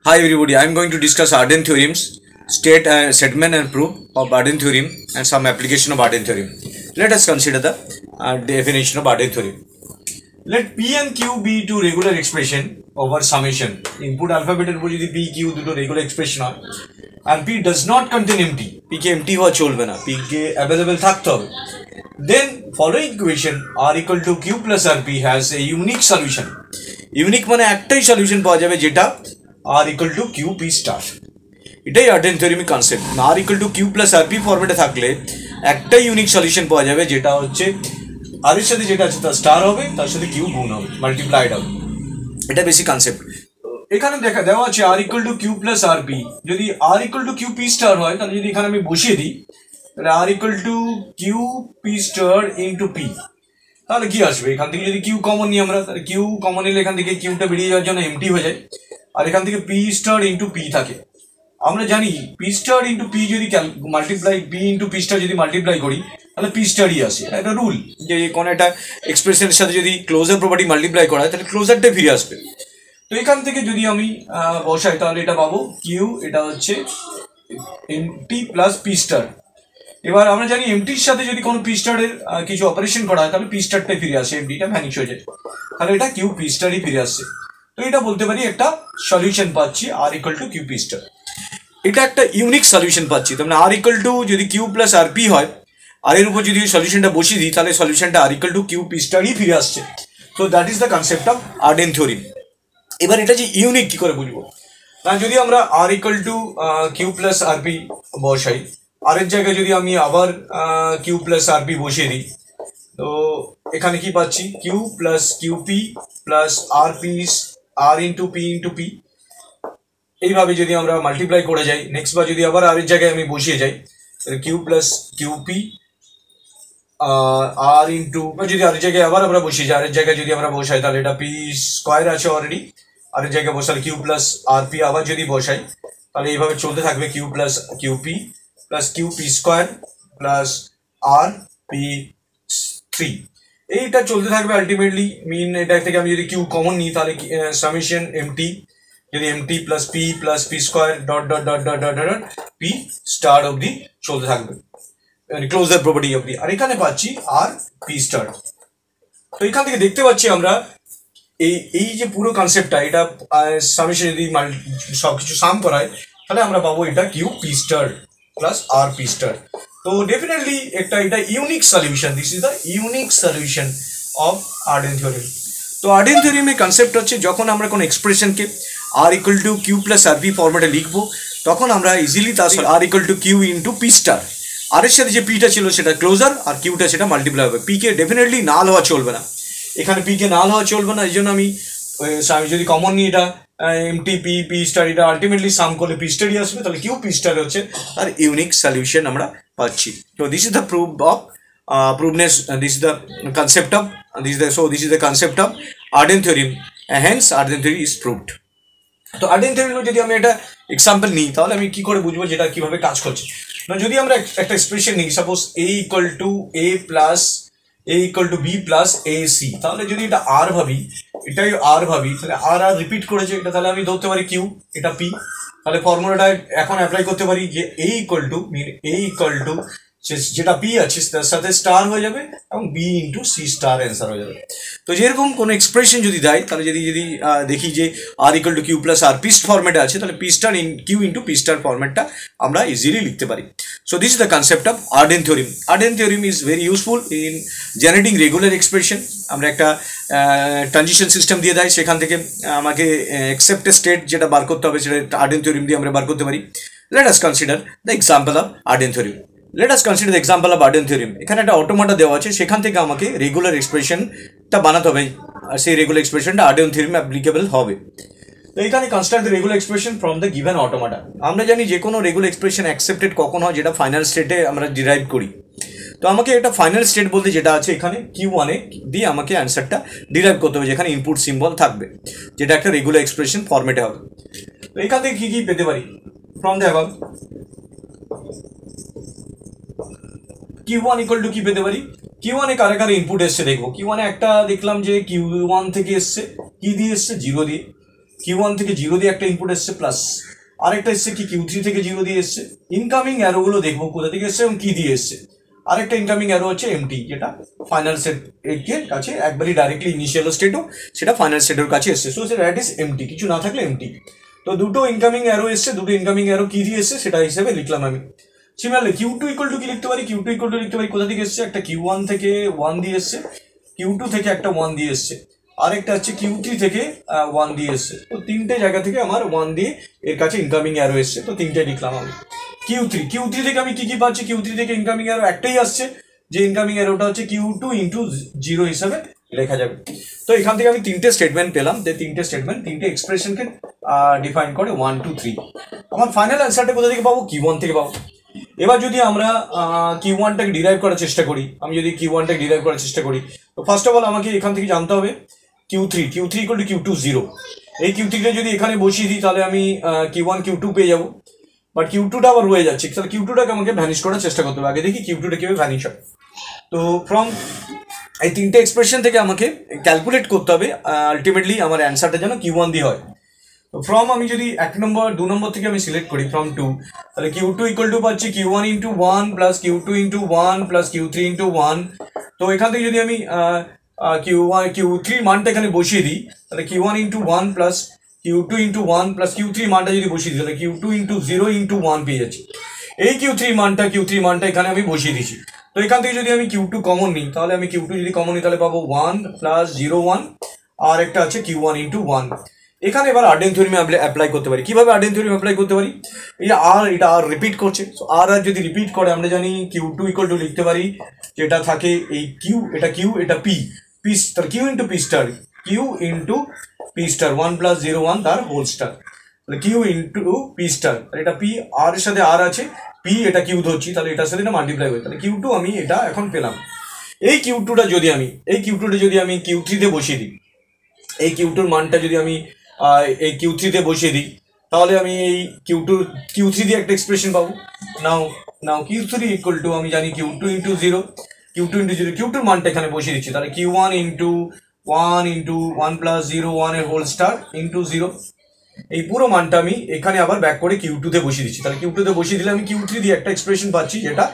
Hi everybody, I am going to discuss Arden theorems, statement and proof of Arden theorem and some application of Arden theorem. Let us consider the definition of Arden theorem. Let P and Q be two regular expression over summation. Input alphabet এর উপর যদি P Q দুটো regular expression হয় and P does not contain empty, P K empty হওয়া চলবে না, P কে available থাকতে হবে. Then following equation R equal to Q plus RP has a unique solution. Unique মানে একটাই সলিউশন পাওয়া যাবে যেটা R equal to Q P star. এটাই Arden theoremic concept. R equal to Q plus RP ফরম্যাটে থাকলে একটাই ইউনিক সলিউশন পাওয়া যাবে যেটা হচ্ছে আর এর সাথে যেটা আছে তার স্টার হবে, তার সাথে Q গুণ হবে, মাল্টিপ্লাইড হবে। এটা বেসিক কনসেপ্ট। এখানে দেওয়া আছে R equal to Q plus RP। যদি R equal to Q P star হয় তাহলে যদি এখানে আমি বসিয়ে দিই তাহলে R equal to Q P star into P, তাহলে কি আসবে? এখান থেকে যদি কিউ কমন নিই আমরা, তাহলে কিউ কমন নিলে এখান থেকে কিউটা বেরিয়ে যাওয়ার জন্য এমটি হয়ে যায়, আর এখান থেকে পি স্টার ইন্টু পি থাকে। আমরা জানি পি স্টার ইন্টু পি যদি multiply P into P star যদি মাল্টিপ্লাই করি তাহলে পি স্টারই আসে। এটা রুল যে কোনো একটা এক্সপ্রেশনের সাথে যদি ক্লোজার প্রপার্টি মাল্টিপ্লাই করা হয় তাহলে ক্লোজারটাই ফিরে আসবে। তো এখান থেকে যদি আমি বসাই তাহলে এটা পাবো কিউ, এটা হচ্ছে এমটি প্লাস পি স্টার। এবার আমরা জানি এমটির সাথে যদি কোনো পি স্টারের কিছু অপারেশন করা হয় তাহলে পি স্টারটাই ফিরে আসে, এমটিটা ভ্যানিশ হয়ে যায়, তাহলে এটা কিউ পি স্টারই ফিরে আসছে। তো এটা বলতে পারি একটা সলিউশন পাচ্ছি R equal to Q P star. এটা একটা ইউনিক সলিউশন পাচ্ছি। তার মানে আর ইকুয়াল টু যদি কিউ প্লাস আর পি হয়, আর এর উপর যদি সলিউশনটা বসিয়ে দিই তাহলে সলিউশনটা আর ইকুয়াল টু কিউ পি স্টারই ফিরে আসছে। তো that is the concept of Arden theory. এবার এটা যে ইউনিক কি করে বুঝবো? না, যদি আমরা R equal to Q plus R P বসাই, আর এর জায়গায় যদি আমি আবার কিউ প্লাস আর পি বসিয়ে দিই, তো এখানে কি পাচ্ছি? Q plus Q P plus R P R into P. এইভাবে যদি আমরা মাল্টিপ্লাই করে যাই, নেক্সট বার যদি আবার আর এর জায়গায় আমি বসিয়ে যাই তাহলে Q plus Q P R into, যদি আর জায়গায় আবার আমরা বসিয়ে যাই, আর এর জায়গায় যদি আমরা বসাই তাহলে এটা পি স্কোয়ার আছে অলরেডি, আর এর জায়গায় বসালে কিউ প্লাস আর পি আবার যদি বসাই তাহলে এইভাবে চলতে থাকবে Q plus Q P plus Q P square plus R P 3, এইটা চলতে থাকবে আলটিমেটলি। মিন এটা থেকে আমি যদি কিউ কমন নিই তাহলে সামেশন এমটি, যদি empty plus P square dot dot dot dot dot dot P star অবধি চলতে থাকবে, ক্লোজার প্রপার্টি অবধি। আর এখানে পাচ্ছি আর পি স্টার। তো এখান থেকে দেখতে পাচ্ছি আমরা এই যে পুরো কনসেপ্টটা, এটা সামেশন যদি সবকিছু সাম করায় তাহলে আমরা পাবো এটা Q P star plus R P star. তো ডেফিনেটলি এটা unique solution. This is the unique solution of Arden theorem. তো আর্ডেন থিওরেমের কনসেপ্ট হচ্ছে যখন আমরা কোনো এক্সপ্রেশনকে R equal to Q plus R P ফরম্যাটে লিখবো তখন আমরা ইজিলি তার R equal to Q into P star, R এর সাথে যে পিটা ছিল সেটা ক্লোজার আর কিউটা সেটা মাল্টিপ্লাই হবে। পি কে ডেফিনেটলি নাল হওয়া চলবে না, এখানে পি কে নাল হওয়া চলবে না। এই জন্য আমি যদি কমন নিই এটা এমটি পি স্টার, এটা আলটিমেটলি সাম করলে পি স্টারই আসবে, তাহলে কিউ পি স্টার হচ্ছে আর ইউনিক সলিউশন আমরা পাচ্ছি। তো this is the proof of proveness, this is the concept of this is the concept of Arden theorem, hence Arden theory is proved. তো Arden theory যদি আমি একটা এক্সাম্পল নিই তাহলে আমি কি করে বুঝবো যেটা কিভাবে কাজ করছে? না, যদি আমরা একটা এক্সপ্রেশন নিই, suppose A equal to A plus A equal to B plus A C, তাহলে যদি এটা আর ভাবি, এটাই আর ভাবি, তাহলে আর রিপিট করেছে এটা, তাহলে আমি ধরতে পারি কিউ, এটা পি। তাহলে ফর্মুলাটা এখন অ্যাপ্লাই করতে পারি যে এ ইকুয়াল টু যেটা পি আছে তার সাথে স্টার হয়ে যাবে এবং B into C star answer হয়ে যাবে। তো যেরকম কোনো এক্সপ্রেশন যদি দেয় তাহলে যদি দেখি যে R equal to Q plus R P ফরম্যাটে আছে তাহলে P star Q into P star ফরম্যাটটা আমরা ইজিলি লিখতে পারি। So this is the concept of Arden theorem. Arden theorem is very useful in generating regular expression. আমরা একটা transition system দিয়ে দেয়, সেখান থেকে আমাকে অ্যাকসেপ্টেড স্টেট যেটা বার করতে হবে সেটা আর্ডেন থিওরেম দিয়ে আমরা বার করতে পারি। Let us consider the example of Arden theorem. Let us consider the example of Arden theorem. এখানে একটা অটোমাটা দেওয়া আছে, সেখান থেকে আমাকে রেগুলার এক্সপ্রেশনটা বানাতে হবে, আর সেই রেগুলার এক্সপ্রেশনটা আর্ডেন থিওরেমে অ্যাপ্লিকেবল হবে। তো এখানে construct the regular expression from the given automata. আমরা জানি যে কোনো রেগুলার এক্সপ্রেশন অ্যাকসেপ্টেড কখন হয়, যেটা ফাইনাল স্টেটে আমরা ডিরাইভ করি। তো আমাকে এটা ফাইনাল স্টেট বলতে যেটা আছে এখানে কিউ ওয়ানে দিয়ে আমাকে অ্যান্সারটা ডিরাইভ করতে হবে, যেখানে ইনপুট সিম্বল থাকবে, যেটা একটা রেগুলার এক্সপ্রেশন ফরম্যাটে হবে। তো এখান থেকে কী কী পেতে পারি from the above? Q1 equal two কি পেতে পারি? Q1 এ কারে কারে ইনপুট এসছে দেখবো। Q1 এ একটা দেখলাম যে Q1 থেকে এসছে, কি দিয়ে এসছে? 0 দিয়ে। Q1 থেকে 0 দিয়ে একটা ইনপুট এসছে প্লাস আরেকটা এসছে কি Q3 থেকে 0 দিয়ে এসছে। ইনকামিং অ্যারোগুলো দেখবো কোথা থেকে এসছে এবং কি দিয়ে এসছে। আরেকটা ইনকামিং অ্যারো হচ্ছে এমটি, যেটা ফাইনাল স্টেট এর কাছে একবারই ডাইরেক্টলি ইনিশিয়াল স্টেটও সেটা ফাইনাল স্টেটের কাছে এসছে। সো দ্যাট ইজ এমটি, কিছু না থাকলে এমটি। তো দুটো ইনকামিং অ্যারো এসছে, দুটো ইনকামিং অ্যারো কি দিয়ে এসছে সেটা হিসেবে লিখলাম আমি। সিমিলারলি Q2 ইকুয়াল টু কি লিখতে পারি, Q2 ইকুয়াল টু লিখতে পারি কোথা থেকে এসছে, একটা Q1 থেকে 1 দিয়ে এসছে, Q2 থেকে একটা 1 দিয়ে এসছে, আরেকটা হচ্ছে Q3 থেকে 1 দিয়ে এসছে। তো তিনটে জায়গা থেকে আমার 1 দিয়ে এর কাছে ইনকামিং অ্যারো এসছে, তো তিনটে লিখলাম আমি। Q3 থেকে আমি কি কি পাচ্ছি, Q3 থেকে ইনকামিং অ্যারো একটাই আসছে, যে ইনকামিং অ্যারোটা হচ্ছে Q2 ইন্টু 0 হিসাবে লেখা যাবে। তো এখান থেকে আমি তিনটে স্টেটমেন্ট পেলাম, যে তিনটে স্টেটমেন্ট তিনটে এক্সপ্রেশনকে ডিফাইন করে 1 2 3। আমার ফাইনাল অ্যান্সারটা কোথা থেকে পাবো, Q1 থেকে পাবো। এবার যদি আমরা Q1টাকে ডিরাইভ করার চেষ্টা করি, আমি যদি Q1টাকে ডিরাইভ করার চেষ্টা করি, তো ফার্স্ট অফ অল আমাকে এখান থেকে জানতে হবে Q3 ইকুয়াল টু Q2 0। এই Q3টা যদি এখানে বসিয়ে দিই তাহলে আমি Q1 Q2 পেয়ে যাবো, বাট Q2টা আবার রয়ে যাচ্ছে, তাহলে Q2টাকে আমাকে ভ্যানিশ করার চেষ্টা করতে হবে। আগে দেখি Q2টা কিভাবে ভ্যানিশ হয়। তো ফ্রম এই তিনটে এক্সপ্রেশন থেকে আমাকে ক্যালকুলেট করতে হবে আলটিমেটলি আমার অ্যান্সারটা যেন Q1 দিয়ে হয়। তো ফ্রম আমি যদি 2 নম্বর থেকে আমি সিলেক্ট করি ফ্রম 2, তাহলে Q2 ইকুয়াল টু পাচ্ছি Q1 into 1 plus Q2 into 1 plus Q3 into 1। তো এখান থেকে যদি আমি Q3 মানটা এখানে বসিয়ে দিই, তাহলে Q1 into 1 plus Q2 into 1 plus Q3 মানটা যদি বসিয়ে দিই, তাহলে Q2 ইন্টু 0 ইন্টু 1 পেয়ে যাচ্ছি। এই Q3 মানটা এখানে আমি বসিয়ে দিচ্ছি। তো এখান থেকে যদি আমি Q2 কমন নিই, তাহলে আমি Q2 যদি কমন নিই তাহলে পাবো 1 প্লাস 0 1, আর একটা আছে Q1 ইন্টু 1। এখানে এবার আর্ডেন থিওরেম অ্যাপ্লাই করতে পারি। কিভাবে আর্ডেন থিওরেম অ্যাপ্লাই করতে পারি, এটা আর রিপিট করছে। সো আর যদি রিপিট করে আমরা জানি Q2 ইকুয়াল টু লিখতে পারি, যেটা থাকে এই এটা P তার Q into P star, Q into P star 1 plus 0 1 তার হোল স্টার, তাহলে Q ইন্টু P স্টার, এটা P আর এর সাথে আর আছে, P এটা Q ধরছি, তাহলে এটার সাথে এটা মাল্টিপ্লাই হয়, তাহলে Q2 আমি এটা এখন পেলাম। এই Q2টা যদি আমি Q3 তে বসিয়ে দিই, এই Q2 মানটা যদি আমি এই Q3 তে বসিয়ে দিই, তাহলে আমি এই Q3 দিয়ে একটা এক্সপ্রেশন পাবো। নাও Q3 ইকুয়াল টু আমি জানি Q2 ইন্টু 0, Q2 মানটা এখানে বসিয়ে দিচ্ছি, তাহলে Q1 ইন্টু 1 প্লাস 0 1 এর হোল স্টার ইন্টু 0। এই পুরো মানটা আমি এখানে আবার ব্যাক করে Q2 তে বসিয়ে দিচ্ছি, তাহলে Q2 তে বসিয়ে দিলে আমি Q3 দিয়ে একটা এক্সপ্রেশন পাচ্ছি, যেটা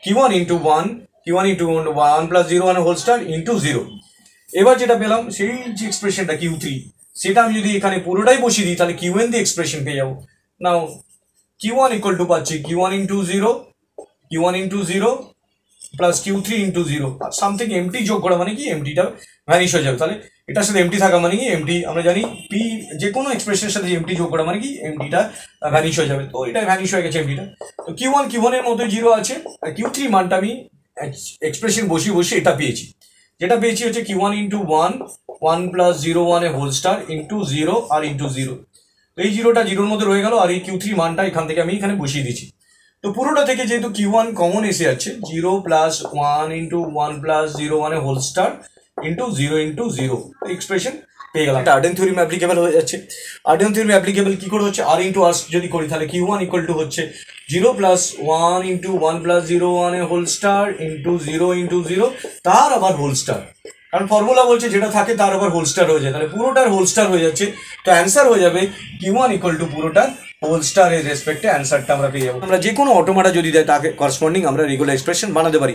Q1 ইন্টু 1 প্লাস 0 1 এর হোল স্টার ইন্টু 0। এবার যেটা পেলাম সেই যে এক্সপ্রেশনটা Q3, সেটা আমি যদি এখানে পুরোটাই বসিয়ে দিই তাহলে Qn দিয়ে এক্সপ্রেশন পেয়ে যাবো। নাও Q1 ইকুয়াল টু পাচ্ছি Q1 into 0 plus Q3 into 0, something empty যোগ করা মানে কি এমটিটা ভ্যানিশ হয়ে যাবে। তাহলে এটার সাথে এমটি থাকা মানে কি এমটি, আমরা জানি P যে কোনো এক্সপ্রেশনের সাথে এমটি যোগ করা মানে কি এমটিটা ভ্যানিশ হয়ে যাবে। তো এটা ভ্যানিশ হয়ে গেছে এমটিটা। তো Q1 এর মধ্যে 0 আছে, আর Q3 মানটা আমি এক্সপ্রেশন বসিয়ে এটা পেয়েছি, যেটা পেয়েছি হচ্ছে Q1 ইন্টু 1 প্লাস 0 1 এর হোল স্টার ইন্টু 0 আর ইন্টু 0। তো এই 0টা 0-র মধ্যে রয়ে গেল, আর এই Q3 মানটা এখান থেকে আমি এখানে বসিয়ে দিচ্ছি। তো পুরোটা থেকে যেহেতু Q1 কমন এসে যাচ্ছে, 0 প্লাস 1 ইন্টু 1 প্লাস 0 1 এর whole star into 0 into 0 expression পেয়ে গেলাম। এটা আর্ডেন থিওরেম অ্যাপ্লিকেবল হয়ে যাচ্ছে। আর্ডেন থিওরেম অ্যাপ্লিকেবল কি করে হচ্ছে, আর ইন্টু আর যদি করি তাহলে Q1 ইকুয়াল টু হচ্ছে 0 প্লাস 1 ইন্টু 1 প্লাস 0 1 এর হোল স্টার ইন্টু 0 ইন্টু 0 তার আবার হোল স্টার, কারণ ফর্মুলা বলছে যেটা থাকে তার আবার হোল স্টার হয়ে যায়, তাহলে পুরোটার হোল স্টার হয়ে যাচ্ছে। তো অ্যান্সার হয়ে যাবে Q1 ইকুয়াল টু পুরোটার হোল স্টার এর রেসপেক্টে অ্যান্সারটা আমরা পেয়ে যাবো। আমরা যে কোনো অটোমাটা যদি দেয় তাকে করসপন্ডিং আমরা রেগুলার এক্সপ্রেশন বানাতে পারি।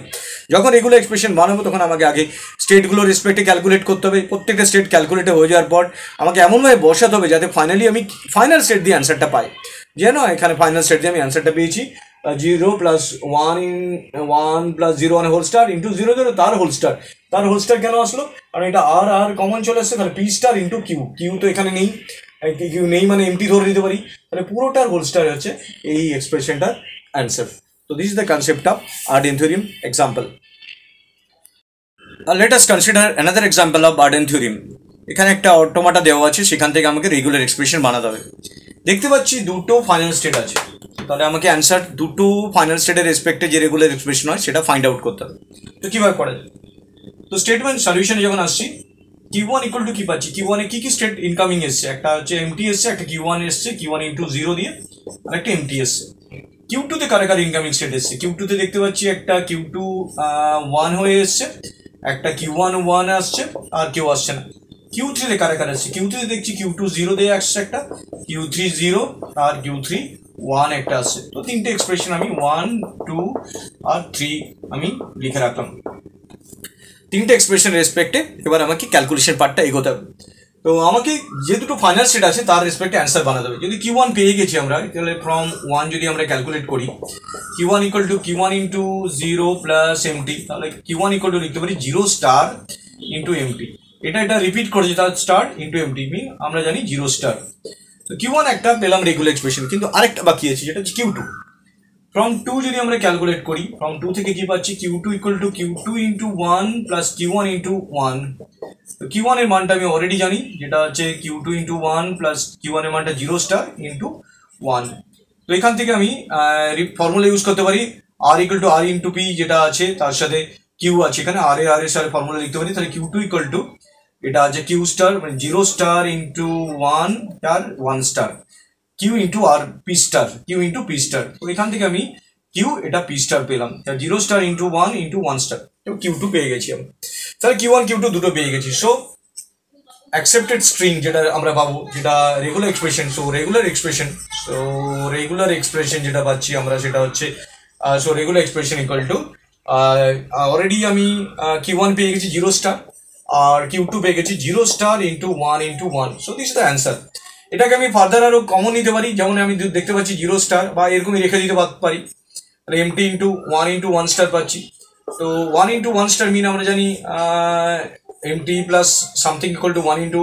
যখন রেগুলার এক্সপ্রেশন বানাবো তখন আমাকে আগে স্টেটগুলোর রেসপেক্টে ক্যালকুলেট করতে হবে। প্রত্যেকটা স্টেট ক্যালকুলেটে হয়ে যাওয়ার পর আমাকে এমনভাবে বসাতে হবে যাতে ফাইনালি আমি ফাইনাল স্টেট দিয়ে অ্যান্সারটা পাই। যেন এখানে ফাইনাল স্টেট দিয়ে আমি অ্যান্সারটা পেয়েছি 0 plus 1 plus 0 1 whole star into 0 0 তার হোল স্টার কেন আসলো, কারণ এটা আর কমন চলে আসছে, তাহলে P স্টার ইন্টু কিউ তো এখানে নেই, কিউ নেই মানে এমটি ধরে নিতে পারি, তাহলে পুরোটার হোল স্টার হচ্ছে এই এক্সপ্রেশনটার অ্যান্সার। তো this is the concept of Arden theorem example. Let us consider another example of Arden theorem. এখানে একটা অটোমাটা দেওয়া আছে, সেখান থেকে আমাকে রেগুলার এক্সপ্রেশন বানাতে হবে। দেখতে পাচ্ছি দুটো ফাইনাল স্টেট আছে, তাহলে আমাকে অ্যান্সার দুটো ফাইনাল স্টেটের রেসপেক্টে যে রেগুলার এক্সপ্রেশন হয় সেটা ফাইন্ড আউট করতে হবে। তো কীভাবে করা যায়, তো স্টেটমেন্ট সলিউশনে যখন আসছি Q1 ইকুয়াল টু কি পাচ্ছি, Q1 এ কি স্টেট ইনকামিং এসছে, একটা হচ্ছে এমটি এসছে, একটা Q1 এসছে Q1 ইন্টু 0 দিয়ে, আর একটা এমটি এসছে। Q2 তে কার ইনকামিং স্টেট এসছে, Q2 তে দেখতে পাচ্ছি একটা Q2 1 হয়ে এসছে, একটা Q1 1 আসছে আর কেউ আসছে না। Q3 তে কারা কারা আছে, Q3 তে দেখছি Q2 0 দিয়ে আসছে একটা, Q3 0 আর Q3 1 একটা আছে। তো তিনটে এক্সপ্রেশন আমি 1 2 আর 3 আমি লিখে রাখলাম তিনটে এক্সপ্রেশন রেসপেক্টে। এবার আমাকে ক্যালকুলেশন পার্টটা এগোতে হবে। তো আমাকে যে দুটো ফাইনাল স্টেট আছে তার রেসপেক্টে অ্যান্সার বানাতে হবে। যদি Q1 পেয়ে গেছি আমরা, তাহলে ফ্রম 1 যদি আমরা ক্যালকুলেট করি, Q1 equal to Q1 into 0 plus empty, তাহলে Q1 ইকুয়াল টু লিখতে পারি 0 স্টার ইন্টু এমটি। এটা রিপিট করেছি, তার স্টার ইন্টু এমটি মিন আমরা জানি 0 স্টার। তো Q1 একটা পেলাম রেগুলার এক্সপ্রেশন, কিন্তু আরেকটা বাকি আছে যেটা হচ্ছে Q2। ফ্রম 2 যদি আমরা ক্যালকুলেট করি, ফ্রম 2 থেকে কি পাচ্ছি, Q2 equal to Q2 into 1 plus Q1 into 1। তো Q1 এর মানটা আমি অলরেডি জানি, যেটা হচ্ছে Q2 ইন্টু 1 প্লাস Q1 এর মানটা 0 স্টার ইন্টু 1। তো এখান থেকে আমি ফর্মুলা ইউজ করতে পারি R equal to R into P, যেটা আছে তার সাথে Q আছে এখানে, আর এর সাথে ফর্মুলা লিখতে পারি। তাহলে Q2 ইকুয়াল টু এটা আছে Q স্টার মানে 0 স্টার ইন্টু 1 আর 1 স্টার, Q ইন্টু আর P star, Q into P star. তো এখান থেকে আমি Q এটা P স্টার পেলাম, 0 star into 1 into 1 star, Q2 পেয়ে গেছি আমি। তাহলে Q1 Q2 দুটো পেয়ে গেছি। সো অ্যাকসেপ্টেড স্ট্রিং যেটা আমরা পাবো, যেটা রেগুলার এক্সপ্রেশন, রেগুলার এক্সপ্রেশন যেটা পাচ্ছি আমরা সেটা হচ্ছে regular expression equal to already আমি Q1 পেয়ে গেছি 0 স্টার আর Q2 পেয়ে গেছি 0 star into 1 into 1। So this the answer. এটাকে আমি ফার্দার আরো কমন নিতে পারি, যেমন আমি দেখতে পাচ্ছি 0 স্টার বা এরকমই রেখে দিতে পারি, তাহলে এমটি ইন্টু 1 স্টার পাচ্ছি। তো 1 ইন্টু 1 স্টার মিন আমরা জানি empty plus something equal to 1 into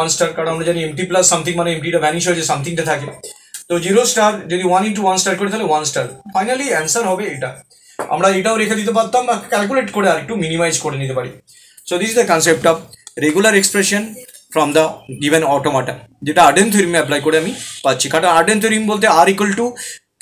1 star, কারণ আমরা জানি এমটি প্লাস সামথিং মানে এমটিটা ভ্যানিশ হয়েছে, সামথিংটা থাকে। তো 0 স্টার যদি 1 ইন্টু 1 স্টার করি তাহলে 1 স্টার। ফাইনালি অ্যান্সার হবে এটা। আমরা এটাও রেখে দিতে পারতাম বা ক্যালকুলেট করে আর একটু মিনিমাইজ করে নিতে পারি। So this is the concept of regular expression from the given automata, যেটা আর্ডেন থিওরিমে অ্যাপ্লাই করে আমি পাচ্ছি। কারণ আর্ডেন থিওরিম বলতে R equal to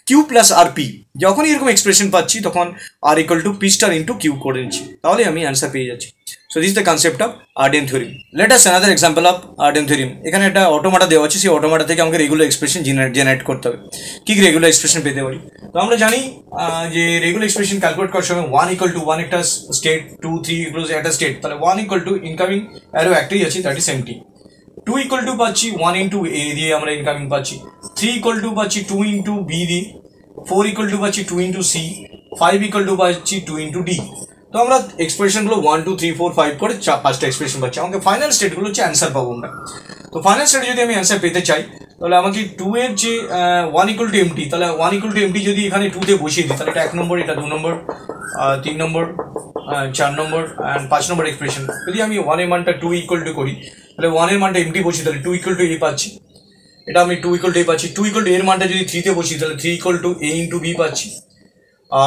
Q plus R P, যখনই এরকম এক্সপ্রেশন পাচ্ছি তখন R equal to P star into Q করে নিচ্ছি, তাহলে আমি অ্যান্সার পেয়ে যাচ্ছি। So this the concept of Arden theorem. Let us another example of Arden theorem. এখানে একটা অটোমাটা দেওয়া আছে, সেই অটোমাটা থেকে আমাকে রেগুলার এক্সপ্রেশন জেনারেট করতে হবে। কি রেগুলার এক্সপ্রেশন পেতে পারি? তো আমরা জানি যে রেগুলার এক্সপ্রেশন ক্যালকুলেট করার সময় 1 ইকুয়াল টু 1 একটা স্টেট, 2 3 ইকুয়াল টু একটা স্টেট, তাহলে 1 ইকুয়াল টু ইনকামিং অ্যারো একটাই আছে, that is empty. 2 equal to পাচ্ছি 1 ইন্টু এ দিয়ে আমরা ইনকামিং পাচ্ছি, 3 ইকুয়াল টু পাচ্ছি 2 ইন্টু বি দিয়ে, 4 ইকুয়াল টু পাচ্ছি 2 ইন্টু সি, 5 ইকুয়াল টু পাচ্ছি 2 ইন্টু ডি। তো আমরা এক্সপ্রেশনগুলো 1 2 3 4 5 করে পাঁচটা এক্সপ্রেশন পাচ্ছি। আমাকে ফাইনাল স্টেটগুলো হচ্ছে অ্যান্সার পাবো আমরা। তো ফাইনাল স্টেটে যদি আমি অ্যান্সার পেতে চাই, তাহলে আমাকে 2 এর যে 1 ইকুয়াল টু এমটি, তাহলে 1 ইকুয়াল টু এমটি যদি এখানে 2 তে বসিয়ে দিই, তাহলে এটা 1 নম্বর, এটা 2 নম্বর, 3 নম্বর, 4 নম্বর অ্যান্ড 5 নম্বর এক্সপ্রেশন। যদি আমি 1 এর মানটা 2 ইকুয়াল টু করি, তাহলে 1 এর মানটা এমটি বসি, তাহলে 2 ইকুয়াল টু এ পাচ্ছি, এটা আমি 2 ইকুয়াল টু এ পাচ্ছি। 2 ইকুয়াল টু এর মানটা যদি 3 তে বসি, তাহলে 3 equal to A into B পাচ্ছি।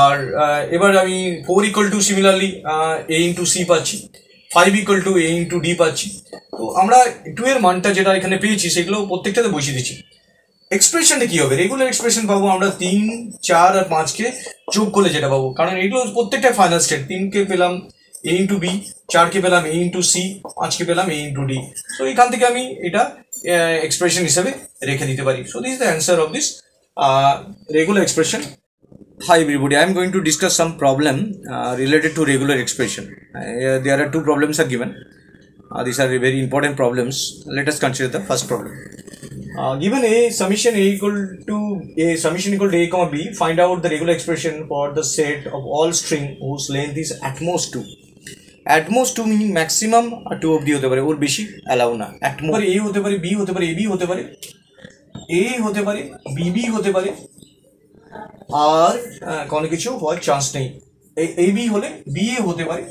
আর এবার আমি 4 equal to similarly A into C পাচ্ছি, 5 equal to A into D পাচ্ছি। তো আমরা 2 এর মানটা যেটা এখানে পেয়েছি সেগুলো প্রত্যেকটাতে বসিয়ে দিচ্ছি। এক্সপ্রেশনটা কি হবে? রেগুলার এক্সপ্রেশন পাবো আমরা 3 4 আর 5 কে যোগ করলে যেটা পাবো, কারণ এগুলো প্রত্যেকটা ফাইনাল স্টেট। 3 কে পেলাম এ ইন্টু বি, 4 কে পেলাম এ ইন্টু সি, 5 কে পেলাম এ ইন্টু ডি। তো এখান থেকে আমি এটা এক্সপ্রেশন হিসেবে রেখে দিতে পারি। So this is the answer of this regular expression. Hi everybody, I am going to discuss some problem related to regular expression. There are two problems are given. These are very important problems. Let us consider the first problem. Given a summation a equal to a comma b, find out the regular expression for the set of all string whose length is at most 2. At most 2 meaning maximum 2 অবধি হতে পারে, ওর বেশি allow না। at most a হতে পারে, b হতে পারে, ab হতে পারে, a হতে পারে, bb হতে পারে, আর কোনো কিছু হওয়ার চান্স নেই। এই বি হলে বিএ হতে পারে,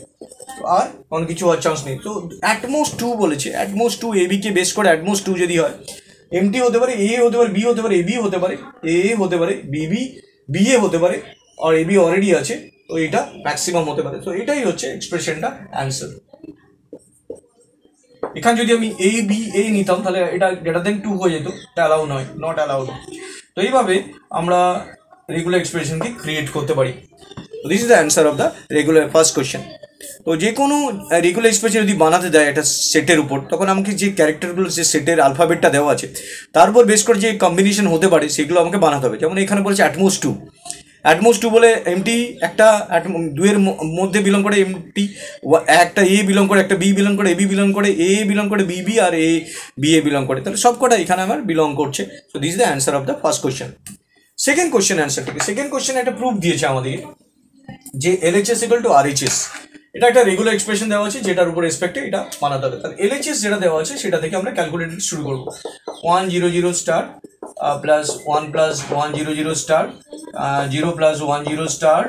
আর কোনো কিছু হওয়ার চান্স নেই। তো অ্যাটমোস্ট 2 বলেছে, অ্যাটমোস্ট 2 এবি কে বেস করে অ্যাটমোস্ট 2 যদি হয়, এমটি হতে পারে, এ হতে পারে, বি হতে পারে, এবি হতে পারে, এ হতে পারে, বিবি বিএ হতে পারে, আর এবি অলরেডি আছে, তো এটা ম্যাক্সিমাম হতে পারে। তো এটাই হচ্ছে এক্সপ্রেশনটা অ্যান্সার। এখানে যদি আমি এ বি এ নিতাম তাহলে এটা গ্রেটার দেন 2 হয়ে যেত, এটা অ্যালাউ নয়, নট অ্যালাউড। তো এইভাবে আমরা রেগুলার এক্সপ্রেশনকে ক্রিয়েট করতে পারি। তো this is the answer of the regular first question. তো যে কোনো রেগুলার এক্সপ্রেশন যদি বানাতে দেয় একটা সেটের উপর, তখন আমাকে যে ক্যারেক্টারগুলো, যে সেটের আলফাবেটটা দেওয়া আছে তার উপর বেস করে যে কম্বিনেশন হতে পারে সেগুলো আমাকে বানাতে হবে। যেমন এখানে বলছে অ্যাটমোস্ট 2, অ্যাটমোস্ট টু বলে এমটি একটা দুয়ের মধ্যে বিলং করে এমটি, একটা এ বিলং করে, একটা বি বিলং করে, এ বি বিলং করে, এ বিলং করে বিবি, আর এ বি এ বিলং করে, তাহলে সব কটা এখানে আমার বিলং করছে। So this is the answer of the first question. Second question answer থেকে, সেকেন্ড কোয়েশ্চেন একটা প্রুফ দিয়েছে আমাদেরকে যে এলএইচএস ইকুয়াল টু আরএইচএস, এটা একটা রেগুলার এক্সপ্রেশন দেওয়া আছে যেটার উপর রেসপেক্টে এটা বানাতে হবে। তাহলে এলএইচএস যেটা দেওয়া আছে সেটা থেকে আমরা ক্যালকুলেটর শুরু করবো। 100 star plus 1 plus 100 star 0 plus 10 star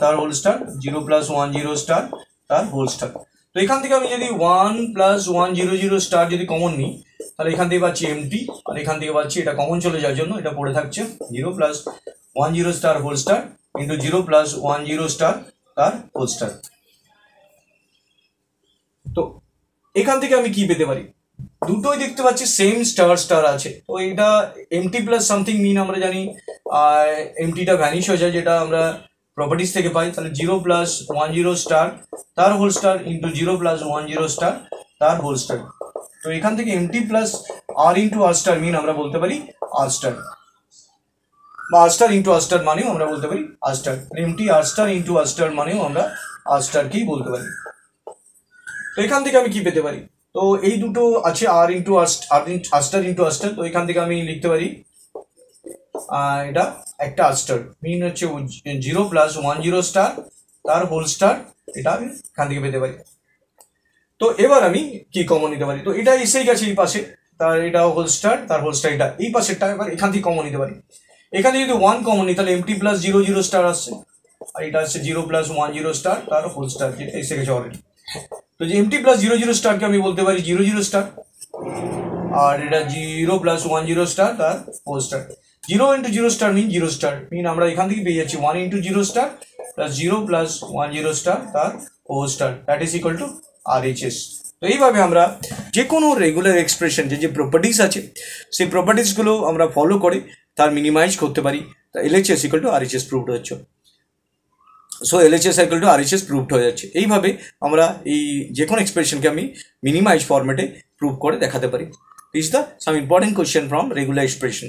তার হোল স্টার 0 প্লাস 10 স্টার তার হোল স্টার। তো এখান থেকে আমি যদি 1 প্লাস 100 স্টার যদি কমন নিই তাহলে এখান থেকে পাচ্ছি এমটি, আর এখান থেকে পাচ্ছি এটা কমন চলে যাওয়ার জন্য এটা পড়ে থাকছে 0 plus 10 star whole star into 0 plus 10 star তার হোল স্টার। তো এখান থেকে আমি কি পেতে পারি, দুটোই দেখতে পাচ্ছি সেম স্টার স্টার আছে। তো এটা এমটি প্লাস সামথিং মিন আমরা জানি এমটিটা ভ্যানিশ হয়ে যায়, যেটা আমরা প্রপার্টিস থেকে পাই। তাহলে 0 প্লাস 10 স্টার তার whole star into 0 plus 10 star তার হোল স্টার। তো এখান থেকে empty plus R into R star mean আমরা বলতে পারি আর স্টার, বা R star into R star মানেও আমরা বলতে পারি R star. Empty R star into R star মানেও আমরা আর স্টারকেই বলতে পারি। তো এখান থেকে আমি কি পেতে পারি, তো এই দুটো আছে আর into R star into R star. তো এখান থেকে আমি লিখতে পারি এটা একটা আর স্টার মিন হচ্ছে 0 প্লাস 10 স্টার তার হোল স্টার, এটা আমি এখান থেকে পেতে পারি। তো এবার আমি কি কমন নিতে পারি, তো এটা এসেই গেছে এই পাশে, তার এটা হোল স্টার তার হোল স্টার, এটা এই পাশেরটা এবার এখান থেকে কমন নিতে পারি। এখানে যদি 1 কমন নিই তাহলে এমটি প্লাস 0 স্টার আসছে, আর এটা আসছে 0 প্লাস 10 স্টার তার হোল স্টার, যেটা এসে গেছে অলরেডি। তো যে এমটি প্লাস 0 স্টারকে আমি বলতে পারি 0 স্টার, আর এটা 0 প্লাস 10 স্টার তার whole star. 0 into 0 star mean 0 star mean আমরা এখান থেকে পেয়ে যাচ্ছি 1 into 0 star plus 0 plus 10 star তার whole star, that is equal to RHS. তো এইভাবে আমরা যে কোনো রেগুলার এক্সপ্রেশন যে প্রপার্টিস আছে সেই প্রপার্টিসগুলো আমরা ফলো করে তার মিনিমাইজ করতে পারি। LHS equal to RHS proved হচ্ছে। So LHS equal to RHS proved হয়ে যাচ্ছে। এইভাবে আমরা এই যে কোনো এক্সপ্রেশনকে আমি মিনিমাইজ ফরম্যাটে প্রুভ করে দেখাতে পারি। This is the some important question from regular expression.